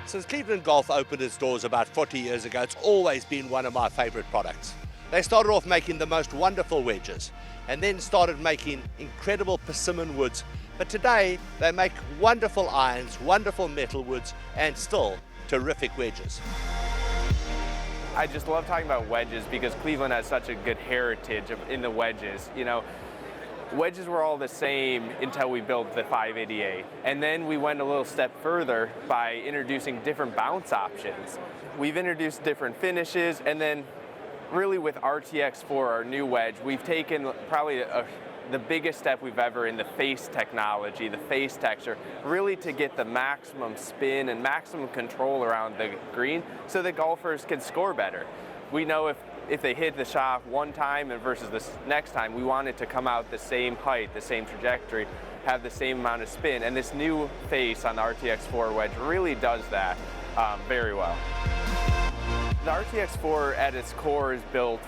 Since Cleveland Golf opened its doors about 40 years ago, it's always been one of my favorite products. They started off making the most wonderful wedges and then started making incredible persimmon woods. But today they make wonderful irons, wonderful metal woods, and still terrific wedges. I just love talking about wedges because Cleveland has such a good heritage in the wedges. You know, wedges were all the same until we built the 588. And then we went a little step further by introducing different bounce options. We've introduced different finishes, and then really with RTX4, our new wedge, we've taken probably the biggest step we've ever in the face technology, the face texture, really to get the maximum spin and maximum control around the green so that golfers can score better. We know if they hit the shot one time and versus the next time, we want it to come out the same height, the same trajectory, have the same amount of spin. And this new face on the RTX4 wedge really does that very well. The RTX4 at its core is built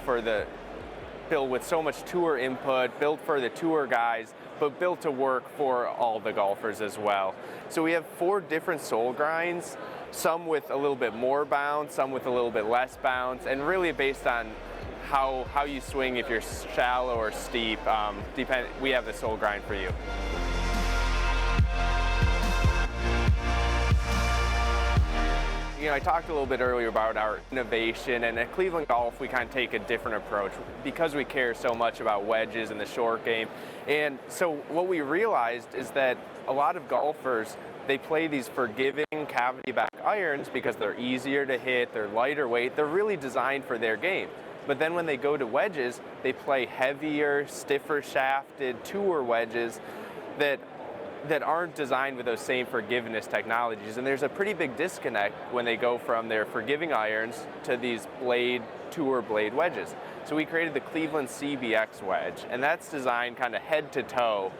with so much tour input, built for the tour guys, but built to work for all the golfers as well. So we have 4 different sole grinds, some with a little bit more bounce, some with a little bit less bounce, and really based on how you swing, if you're shallow or steep, we have the sole grind for you. You know, I talked a little bit earlier about our innovation, and at Cleveland Golf, we kind of take a different approach because we care so much about wedges and the short game. And so what we realized is that a lot of golfers, they play these forgiving cavity back irons because they're easier to hit, they're lighter weight, they're really designed for their game. But then when they go to wedges, they play heavier, stiffer shafted tour wedges that aren't designed with those same forgiveness technologies. And there's a pretty big disconnect when they go from their forgiving irons to these tour blade wedges. So we created the Cleveland CBX wedge, and that's designed kind of head to toe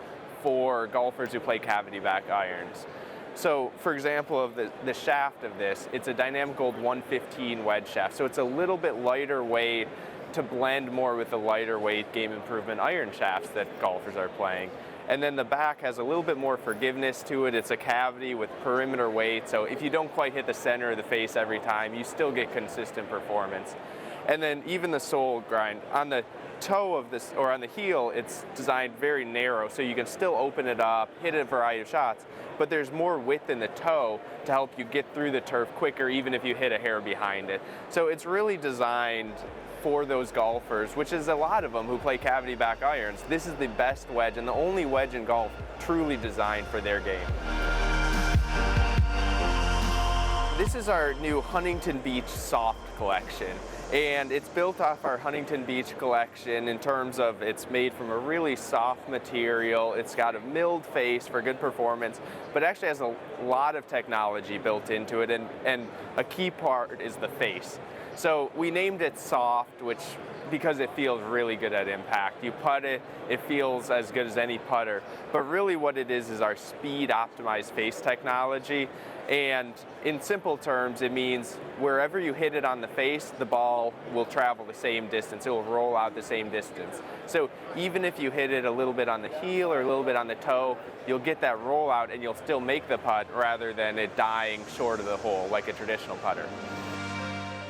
for golfers who play cavity back irons. So for example, of the shaft of this, it's a Dynamic Gold 115 wedge shaft. So it's a little bit lighter weight to blend more with the lighter weight game improvement iron shafts that golfers are playing. And then the back has a little bit more forgiveness to it. It's a cavity with perimeter weight, so if you don't quite hit the center of the face every time, you still get consistent performance. And then even the sole grind, on the toe of this, or on the heel, it's designed very narrow, so you can still open it up, hit a variety of shots, but there's more width in the toe to help you get through the turf quicker, even if you hit a hair behind it. So it's really designed for those golfers, which is a lot of them who play cavity back irons. This is the best wedge and the only wedge in golf truly designed for their game. This is our new Huntington Beach Soft collection, and it's built off our Huntington Beach collection in terms of it's made from a really soft material. It's got a milled face for good performance, but actually has a lot of technology built into it, and a key part is the face. So we named it Soft, because it feels really good at impact. You putt it, it feels as good as any putter. But really what it is our speed optimized face technology. And in simple terms, it means wherever you hit it on the face, the ball will travel the same distance. It will roll out the same distance. So even if you hit it a little bit on the heel or a little bit on the toe, you'll get that rollout and you'll still make the putt rather than it dying short of the hole like a traditional putter.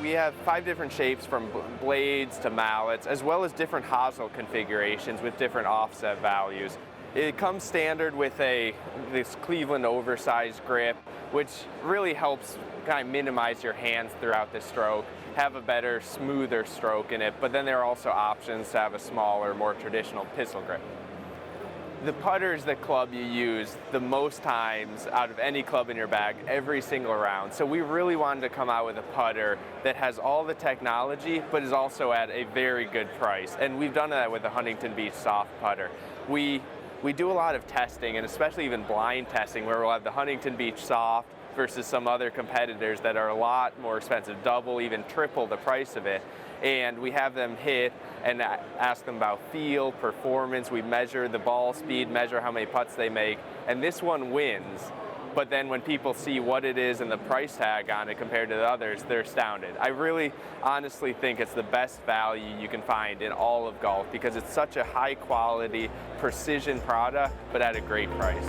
We have 5 different shapes from blades to mallets, as well as different hosel configurations with different offset values. It comes standard with this Cleveland oversized grip, which really helps kind of minimize your hands throughout the stroke, have a better, smoother stroke in it, but then there are also options to have a smaller, more traditional pistol grip. The putter is the club you use the most times out of any club in your bag every single round. So we really wanted to come out with a putter that has all the technology, but is also at a very good price. And we've done that with the Huntington Beach Soft putter. We do a lot of testing, and especially even blind testing, where we'll have the Huntington Beach Soft versus some other competitors that are a lot more expensive, double, even triple the price of it. And we have them hit and ask them about feel, performance. We measure the ball speed, measure how many putts they make, and this one wins. But then when people see what it is and the price tag on it compared to the others, they're astounded. I really honestly think it's the best value you can find in all of golf because it's such a high quality, precision product, but at a great price.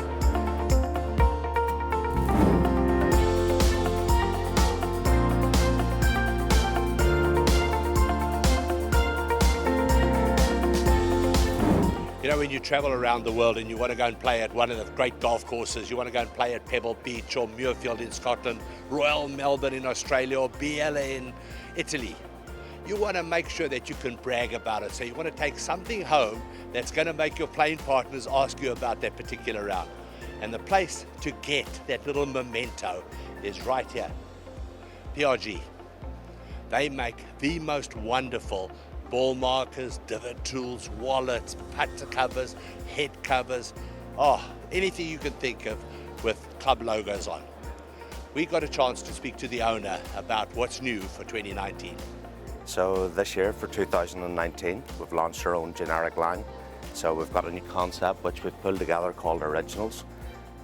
You know, when you travel around the world and you want to go and play at one of the great golf courses, you want to go and play at Pebble Beach or Muirfield in Scotland, Royal Melbourne in Australia or Biella in Italy, you want to make sure that you can brag about it. So you want to take something home that's going to make your playing partners ask you about that particular round. And the place to get that little memento is right here, PRG. They make the most wonderful ball markers, divot tools, wallets, putter covers, head covers, anything you can think of with club logos on. We got a chance to speak to the owner about what's new for 2019. So this year for 2019, we've launched our own generic line. So we've got a new concept which we've pulled together called Originals.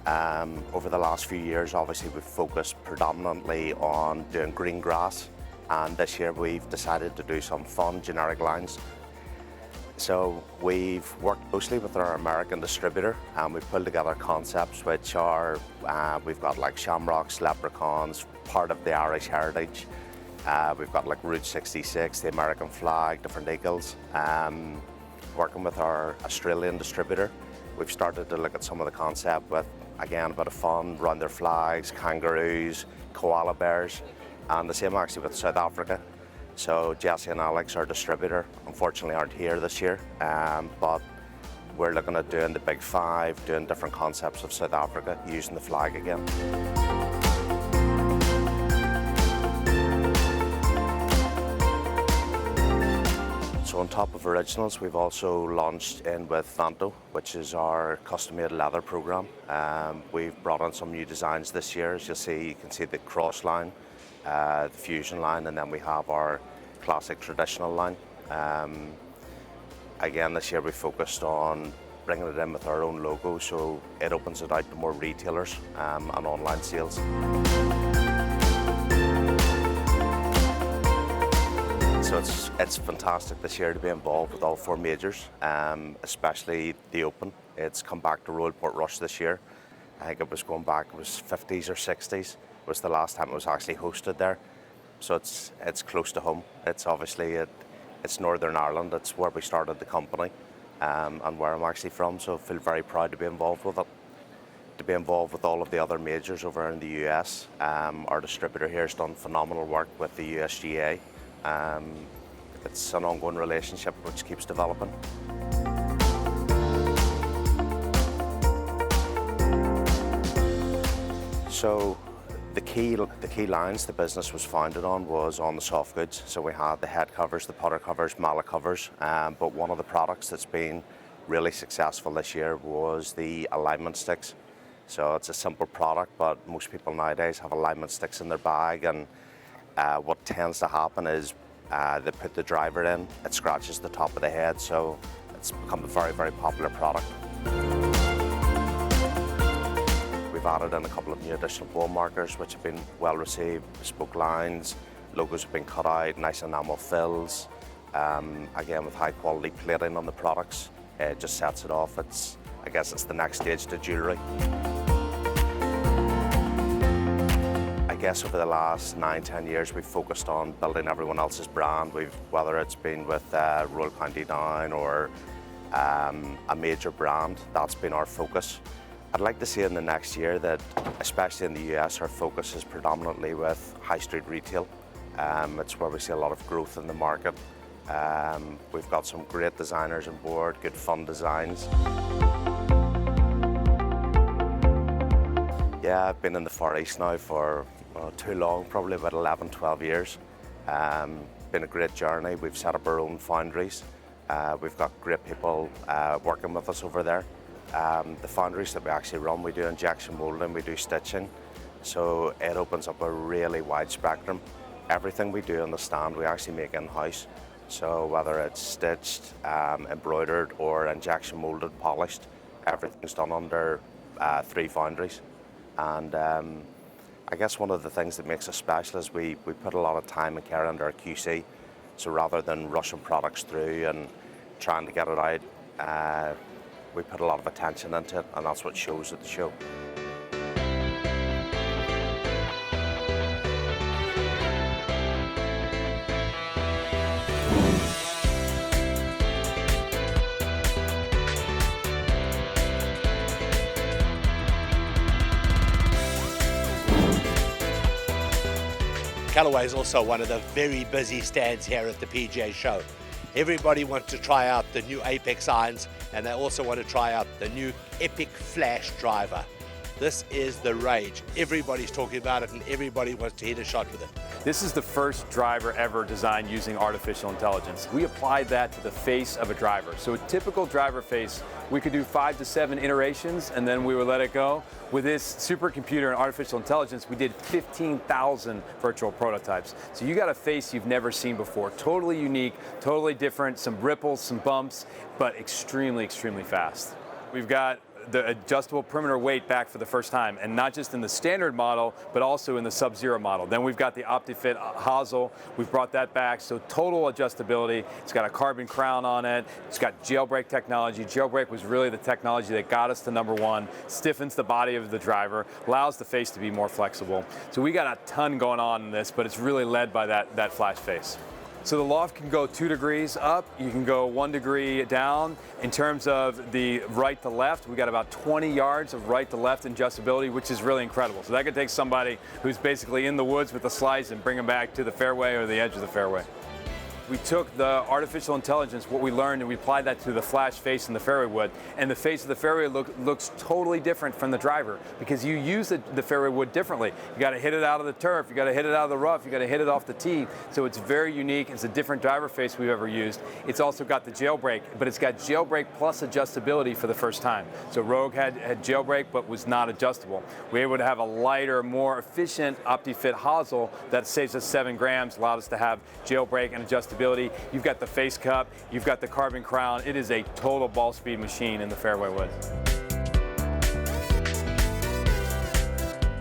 Over the last few years, obviously we've focused predominantly on doing green grass, and this year we've decided to do some fun generic lines. So we've worked closely with our American distributor, and we've pulled together concepts which are, we've got like shamrocks, leprechauns, part of the Irish heritage. We've got like Route 66, the American flag, different eagles. Working with our Australian distributor, we've started to look at some of the concept with, again, a bit of fun, round their flags, kangaroos, koala bears, and the same actually with South Africa. So Jesse and Alex, our distributor, unfortunately aren't here this year, but we're looking at doing the Big Five, doing different concepts of South Africa, using the flag again. So on top of Originals, we've also launched in with Vanto, which is our custom-made leather program. We've brought on some new designs this year. As you'll see, you can see the cross line, the fusion line, and then we have our classic traditional line. Again, this year we focused on bringing it in with our own logo, so it opens it out to more retailers and online sales. So it's fantastic this year to be involved with all four majors, especially the Open. It's come back to Royal Portrush this year. I think it was going back, it was 50s or 60s was the last time it was actually hosted there. So it's close to home. It's obviously, it's Northern Ireland. It's where we started the company and where I'm actually from. So I feel very proud to be involved with it. To be involved with all of the other majors over in the US. Our distributor here has done phenomenal work with the USGA. It's an ongoing relationship which keeps developing. So the key lines the business was founded on was on the soft goods. So we had the head covers, the putter covers, mallet covers, but one of the products that's been really successful this year was the alignment sticks. So it's a simple product, but most people nowadays have alignment sticks in their bag, and what tends to happen is they put the driver in, it scratches the top of the head, so it's become a very, very popular product. We've added in a couple of new additional ball markers which have been well received, bespoke lines, logos have been cut out, nice enamel fills, again with high quality plating on the products. It just sets it off. I guess it's the next stage to jewellery. I guess over the last 9-10 years we've focused on building everyone else's brand. Whether it's been with Royal County Down or a major brand, that's been our focus. I'd like to see in the next year that, especially in the US, our focus is predominantly with high street retail. It's where we see a lot of growth in the market. We've got some great designers on board, good fun designs. Yeah, I've been in the Far East now for too long, probably about 11-12 years. Been a great journey. We've set up our own foundries. We've got great people working with us over there. The foundries that we actually run, we do injection molding, we do stitching. So it opens up a really wide spectrum. Everything we do on the stand, we actually make in-house. So whether it's stitched, embroidered, or injection molded, polished, everything's done under 3 foundries. And I guess one of the things that makes us special is we put a lot of time and care into our QC. So rather than rushing products through and trying to get it out, we put a lot of attention into it, and that's what shows at the show. Callaway is also one of the very busy stands here at the PGA show. Everybody wants to try out the new Apex irons, and they also want to try out the new Epic Flash driver. This is the rage. Everybody's talking about it and everybody wants to hit a shot with it. This is the first driver ever designed using artificial intelligence. We applied that to the face of a driver. So a typical driver face, we could do 5 to 7 iterations and then we would let it go. With this supercomputer and artificial intelligence, we did 15,000 virtual prototypes. So you got a face you've never seen before. Totally unique, totally different, some ripples, some bumps, but extremely, extremely fast. We've got the adjustable perimeter weight back for the first time, and not just in the standard model, but also in the Sub-Zero model. Then we've got the OptiFit hosel. We've brought that back, so total adjustability. It's got a carbon crown on it. It's got jailbreak technology. Jailbreak was really the technology that got us to #1. Stiffens the body of the driver, allows the face to be more flexible. So we got a ton going on in this, but it's really led by that flash face. So the loft can go 2 degrees up, you can go 1 degree down. In terms of the right to left, we got about 20 yards of right to left adjustability, which is really incredible. So that could take somebody who's basically in the woods with a slice and bring them back to the fairway or the edge of the fairway. We took the artificial intelligence, what we learned, and we applied that to the flash face in the fairway wood. And the face of the fairway looks totally different from the driver because you use the fairway wood differently. You got to hit it out of the turf, you got to hit it out of the rough, you got to hit it off the tee. So it's very unique. It's a different driver face we've ever used. It's also got the jailbreak, but it's got jailbreak plus adjustability for the first time. So Rogue had jailbreak but was not adjustable. We were able to have a lighter, more efficient OptiFit hosel that saves us 7 grams, allowed us to have jailbreak and adjustability. You've got the face cup, you've got the carbon crown. It is a total ball speed machine in the fairway wood.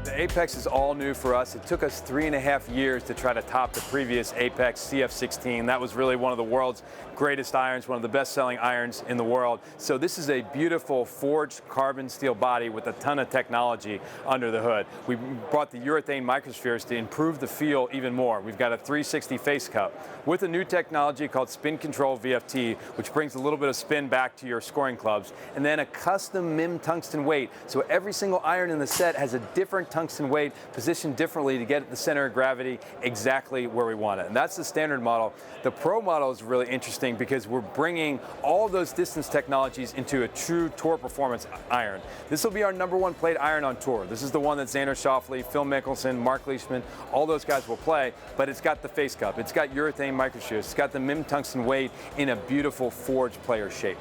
The Apex is all new for us. It took us 3.5 years to try to top the previous Apex CF16. That was really one of the world's greatest irons, one of the best-selling irons in the world. So this is a beautiful forged carbon steel body with a ton of technology under the hood. We brought the urethane microspheres to improve the feel even more. We've got a 360 face cup with a new technology called Spin Control VFT, which brings a little bit of spin back to your scoring clubs, and then a custom MIM tungsten weight. So every single iron in the set has a different tungsten weight positioned differently to get the center of gravity exactly where we want it. And that's the standard model. The Pro model is really interesting because we're bringing all of those distance technologies into a true tour performance iron. This will be our #1 played iron on tour. This is the one that Xander Schauffele, Phil Mickelson, Mark Leishman, all those guys will play, but it's got the face cup, it's got urethane microspheres, it's got the MIM tungsten weight in a beautiful forged player shape.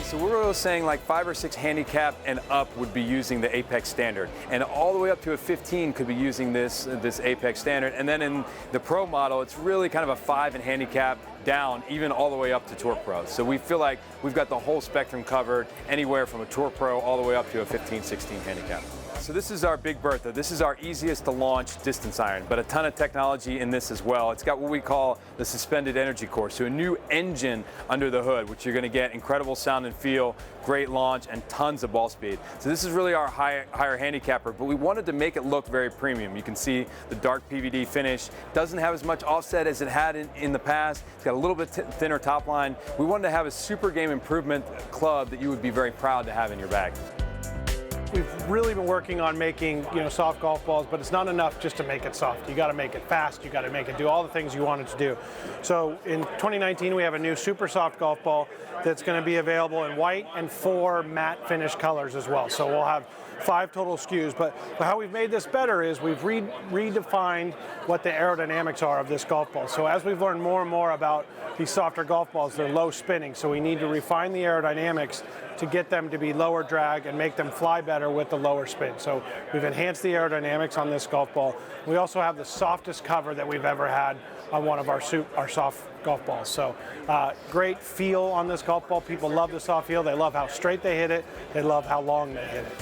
So we're saying like 5 or 6 handicap and up would be using the Apex standard, and all the way up to a 15 could be using this Apex standard. And then in the Pro model, it's really kind of a 5 in handicap down, even all the way up to Tour Pro. So we feel like we've got the whole spectrum covered, anywhere from a Tour Pro all the way up to a 15, 16 handicap. So this is our Big Bertha. This is our easiest to launch distance iron, but a ton of technology in this as well. It's got what we call the suspended energy core, so a new engine under the hood, which you're going to get incredible sound and feel, great launch, and tons of ball speed. So this is really our higher handicapper, but we wanted to make it look very premium. You can see the dark PVD finish. Doesn't have as much offset as it had in the past. It's got a little bit thinner top line. We wanted to have a super game improvement club that you would be very proud to have in your bag. We've really been working on making, soft golf balls, but it's not enough just to make it soft. You got to make it fast. You got to make it do all the things you want it to do. So in 2019, we have a new super soft golf ball that's going to be available in white and 4 matte finish colors as well. So we'll have 5 total SKUs, but how we've made this better is we've redefined what the aerodynamics are of this golf ball. So as we've learned more and more about these softer golf balls, they're low spinning, so we need to refine the aerodynamics to get them to be lower drag and make them fly better with the lower spin. So we've enhanced the aerodynamics on this golf ball. We also have the softest cover that we've ever had on one of our soft golf balls. So great feel on this golf ball. People love the soft feel. They love how straight they hit it. They love how long they hit it.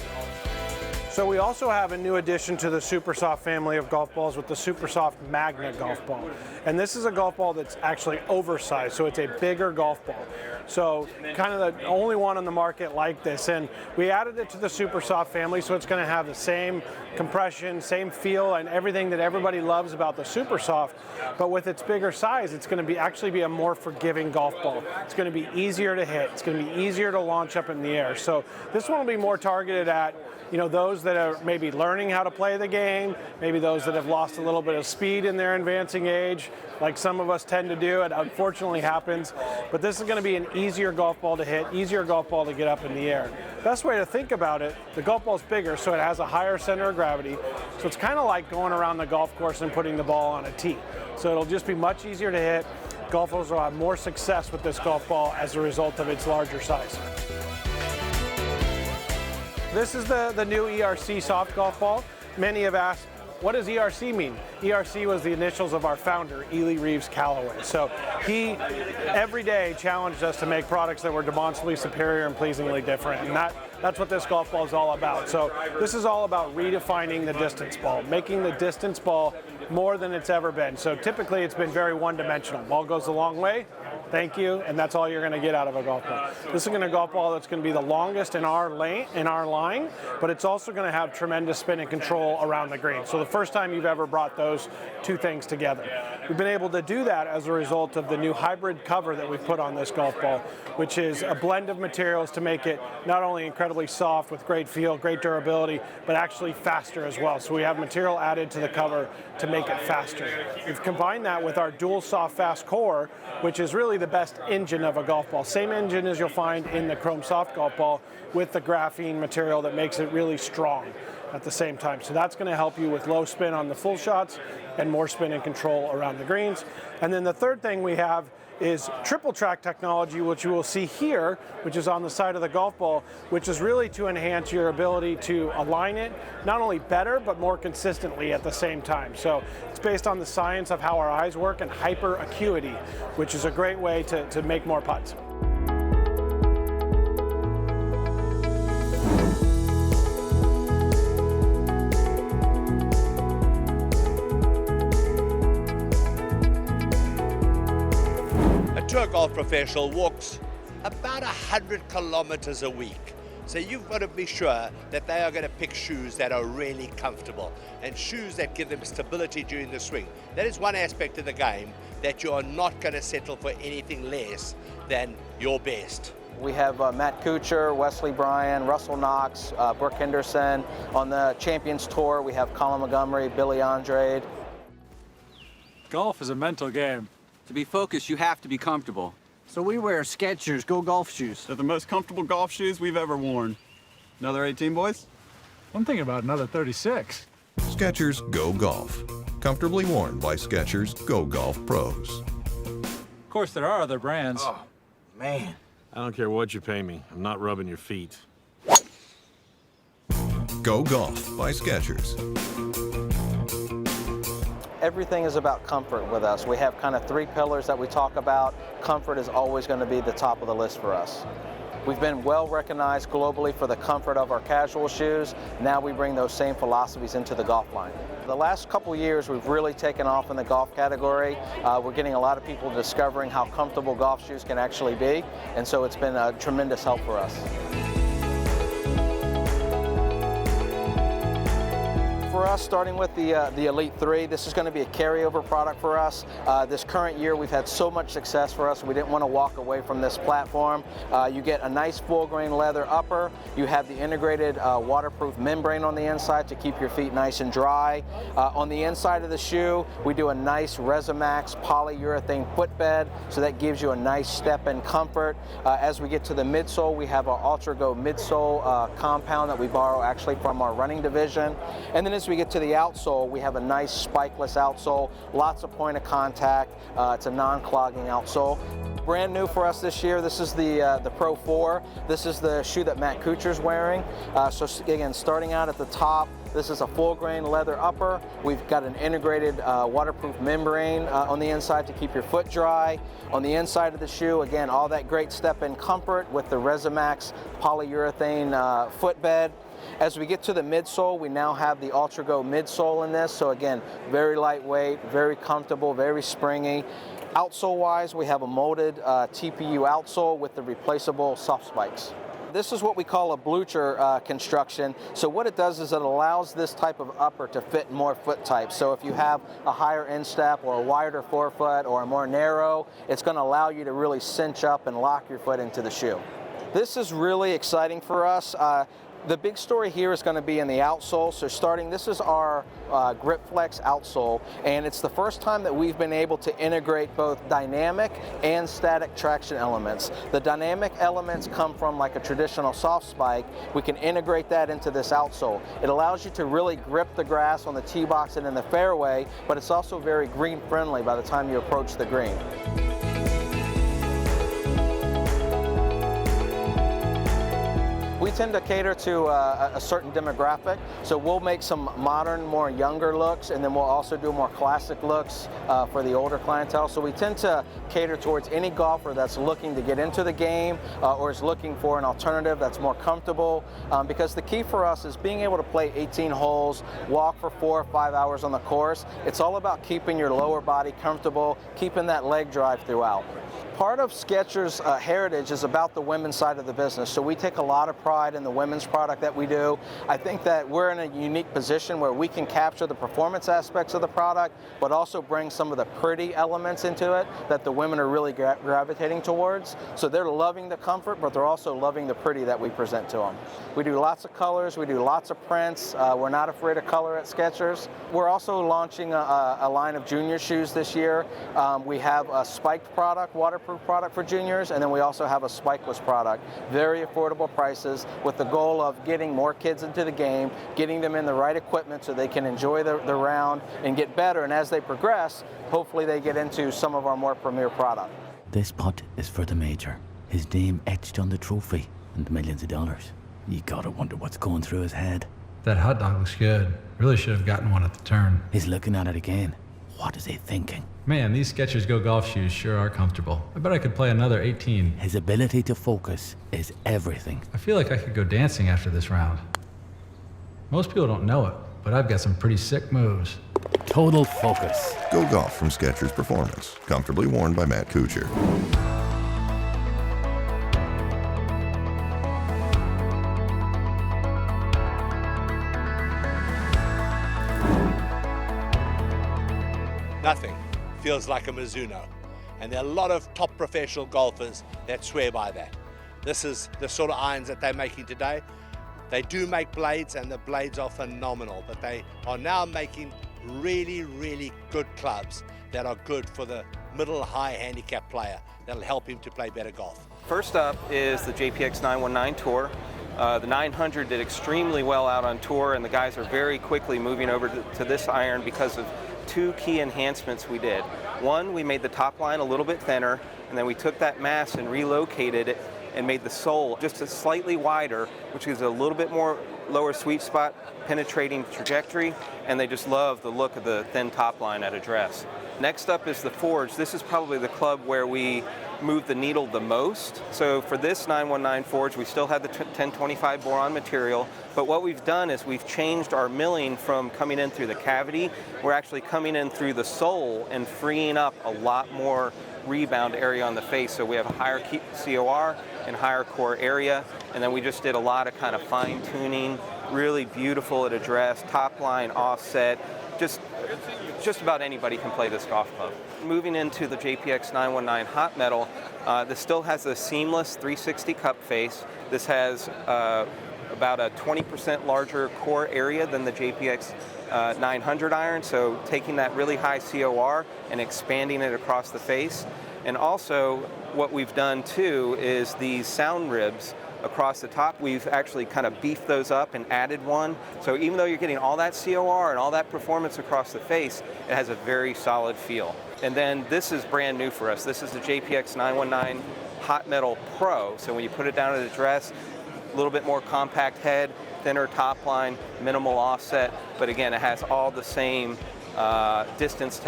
So we also have a new addition to the SuperSoft family of golf balls with the SuperSoft Magna golf ball. And this is a golf ball that's actually oversized, so it's a bigger golf ball. So kind of the only one on the market like this. And we added it to the SuperSoft family, so it's going to have the same compression, same feel, and everything that everybody loves about the SuperSoft. But with its bigger size, it's going to actually be a more forgiving golf ball. It's going to be easier to hit. It's going to be easier to launch up in the air. So this one will be more targeted at those those that are maybe learning how to play the game, maybe those that have lost a little bit of speed in their advancing age, like some of us tend to do. It unfortunately happens. But this is going to be an easier golf ball to hit, easier golf ball to get up in the air. Best way to think about it, the golf ball's bigger, so it has a higher center of gravity. So it's kind of like going around the golf course and putting the ball on a tee. So it'll just be much easier to hit. Golfers will have more success with this golf ball as a result of its larger size. This is the new ERC soft golf ball. Many have asked, what does ERC mean? ERC was the initials of our founder, Ely Reeves Callaway. So he, every day, challenged us to make products that were demonstrably superior and pleasingly different. And that's what this golf ball is all about. So this is all about redefining the distance ball, making the distance ball more than it's ever been. So typically it's been very one-dimensional. Ball goes a long way, thank you, and that's all you're going to get out of a golf ball. This is going to be a golf ball that's going to be the longest in our line, but it's also going to have tremendous spin and control around the green. So the first time you've ever brought those two things together. We've been able to do that as a result of the new hybrid cover that we've put on this golf ball, which is a blend of materials to make it not only incredibly soft with great feel, great durability, but actually faster as well. So we have material added to the cover to make it faster. We've combined that with our dual soft fast core, which is really the best engine of a golf ball. Same engine as you'll find in the chrome soft golf ball, with the graphene material that makes it really strong at the same time. So that's going to help you with low spin on the full shots and more spin and control around the greens. And then the third thing we have is triple track technology, which you will see here, which is on the side of the golf ball, which is really to enhance your ability to align it not only better, but more consistently at the same time. So it's based on the science of how our eyes work and hyper acuity, which is a great way to make more putts. Tour golf professional walks about 100 kilometers a week. So you've got to be sure that they are going to pick shoes that are really comfortable and shoes that give them stability during the swing. That is one aspect of the game that you are not going to settle for anything less than your best. We have Matt Kuchar, Wesley Bryan, Russell Knox, Brooke Henderson. On the Champions Tour, we have Colin Montgomery, Billy Andrade. Golf is a mental game. To be focused, you have to be comfortable. So we wear Skechers Go Golf shoes. They're the most comfortable golf shoes we've ever worn. Another 18, boys? I'm thinking about another 36. Skechers Go Golf. Comfortably worn by Skechers Go Golf pros. Of course, there are other brands. Oh, man. I don't care what you pay me. I'm not rubbing your feet. Go Golf by Skechers. Everything is about comfort with us. We have kind of three pillars that we talk about. Comfort is always going to be the top of the list for us. We've been well recognized globally for the comfort of our casual shoes. Now we bring those same philosophies into the golf line. The last couple years, we've really taken off in the golf category. We're getting a lot of people discovering how comfortable golf shoes can actually be, and so it's been a tremendous help for us. For us, starting with the Elite 3, this is going to be a carryover product for us. This current year, we've had so much success for us, we didn't want to walk away from this platform. You get a nice full-grain leather upper. You have the integrated waterproof membrane on the inside to keep your feet nice and dry. On the inside of the shoe, we do a nice Resimax polyurethane footbed, so that gives you a nice step-in comfort. As we get to the midsole, we have our UltraGo midsole compound that we borrow actually from our running division. And then as we get to the outsole, we have a nice spikeless outsole, lots of point of contact. It's a non-clogging outsole. Brand new for us this year, this is the Pro 4. This is the shoe that Matt Kuchar's wearing. So again, starting out at the top, this is a full-grain leather upper. We've got an integrated waterproof membrane on the inside to keep your foot dry. On the inside of the shoe, again, all that great step-in comfort with the Resimax polyurethane footbed. As we get to the midsole, we now have the UltraGo midsole in this. So again, very lightweight, very comfortable, very springy. Outsole-wise, we have a molded TPU outsole with the replaceable soft spikes. This is what we call a blucher construction. So what it does is it allows this type of upper to fit more foot types. So if you have a higher instep or a wider forefoot or a more narrow, it's going to allow you to really cinch up and lock your foot into the shoe. This is really exciting for us. The big story here is going to be in the outsole. So this is our Grip Flex outsole, and it's the first time that we've been able to integrate both dynamic and static traction elements. The dynamic elements come from like a traditional soft spike. We can integrate that into this outsole. It allows you to really grip the grass on the tee box and in the fairway, but it's also very green friendly by the time you approach the green. We tend to cater to a certain demographic, so we'll make some modern, more younger looks, and then we'll also do more classic looks for the older clientele. So we tend to cater towards any golfer that's looking to get into the game or is looking for an alternative that's more comfortable, because the key for us is being able to play 18 holes, walk for 4 or 5 hours on the course. It's all about keeping your lower body comfortable, keeping that leg drive throughout. Part of Skechers' heritage is about the women's side of the business, so we take a lot of pride in the women's product that we do. I think that we're in a unique position where we can capture the performance aspects of the product, but also bring some of the pretty elements into it that the women are really gravitating towards. So they're loving the comfort, but they're also loving the pretty that we present to them. We do lots of colors, we do lots of prints. We're not afraid of color at Skechers. We're also launching a line of junior shoes this year. We have a spiked product, waterproof product for juniors, and then we also have a spikeless product. Very affordable prices with the goal of getting more kids into the game, getting them in the right equipment so they can enjoy the round and get better, and as they progress, hopefully they get into some of our more premier product. This putt is for the major. His name etched on the trophy and millions of dollars. You gotta wonder what's going through his head. That hot dog looks good. Really should have gotten one at the turn. He's looking at it again. What is he thinking? Man, these Skechers Go Golf shoes sure are comfortable. I bet I could play another 18. His ability to focus is everything. I feel like I could go dancing after this round. Most people don't know it, but I've got some pretty sick moves. Total focus. Go Golf from Skechers Performance. Comfortably worn by Matt Kuchar. Nothing feels like a Mizuno, and there are a lot of top professional golfers that swear by that. This is the sort of irons that they're making today. They do make blades, and the blades are phenomenal, but they are now making really, really good clubs that are good for the middle high handicap player that'll help him to play better golf. First up is the JPX 919 Tour. The 900 did extremely well out on tour, and the guys are very quickly moving over to this iron because of two key enhancements we did. One, we made the top line a little bit thinner, and then we took that mass and relocated it and made the sole just a slightly wider, which gives it a little bit more lower sweet spot, penetrating trajectory, and they just love the look of the thin top line at address. Next up is the Forge. This is probably the club where we move the needle the most. So for this 919 Forge, we still have the 1025 boron material, but what we've done is we've changed our milling from coming in through the cavity. We're actually coming in through the sole and freeing up a lot more rebound area on the face. So we have a higher COR and higher core area, and then we just did a lot of kind of fine tuning, really beautiful at address, top line offset, just about anybody can play this golf club. Moving into the JPX 919 Hot Metal, this still has a seamless 360 cup face. This has about a 20% larger core area than the JPX 900 iron, so taking that really high COR and expanding it across the face. And also what we've done too is these sound ribs across the top. We've actually kind of beefed those up and added one. So even though you're getting all that COR and all that performance across the face, it has a very solid feel. And then this is brand new for us. This is the JPX 919 Hot Metal Pro. So when you put it down at address, a little bit more compact head, thinner top line, minimal offset, but again, it has all the same distance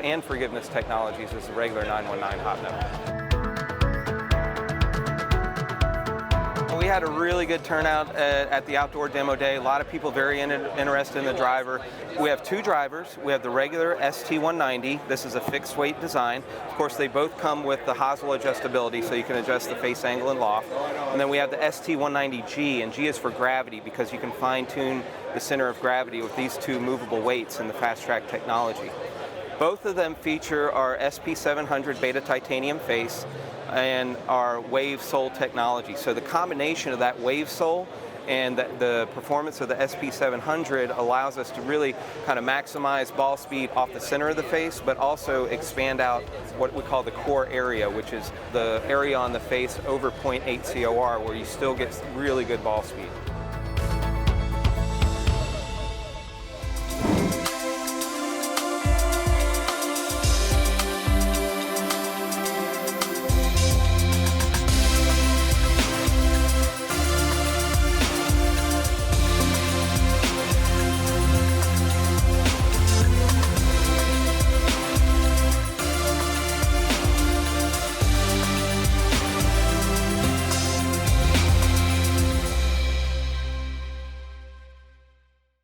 and forgiveness technologies as the regular 919 Hot Metal. We had a really good turnout at the outdoor demo day. A lot of people very interested in the driver. We have two drivers. We have the regular ST190. This is a fixed weight design. Of course, they both come with the hosel adjustability, so you can adjust the face angle and loft. And then we have the ST190G, and G is for gravity because you can fine tune the center of gravity with these two movable weights in the Fast Track technology. Both of them feature our SP700 Beta Titanium face and our wave sole technology. So the combination of that wave sole and the performance of the SP700 allows us to really kind of maximize ball speed off the center of the face, but also expand out what we call the core area, which is the area on the face over 0.8 COR, where you still get really good ball speed.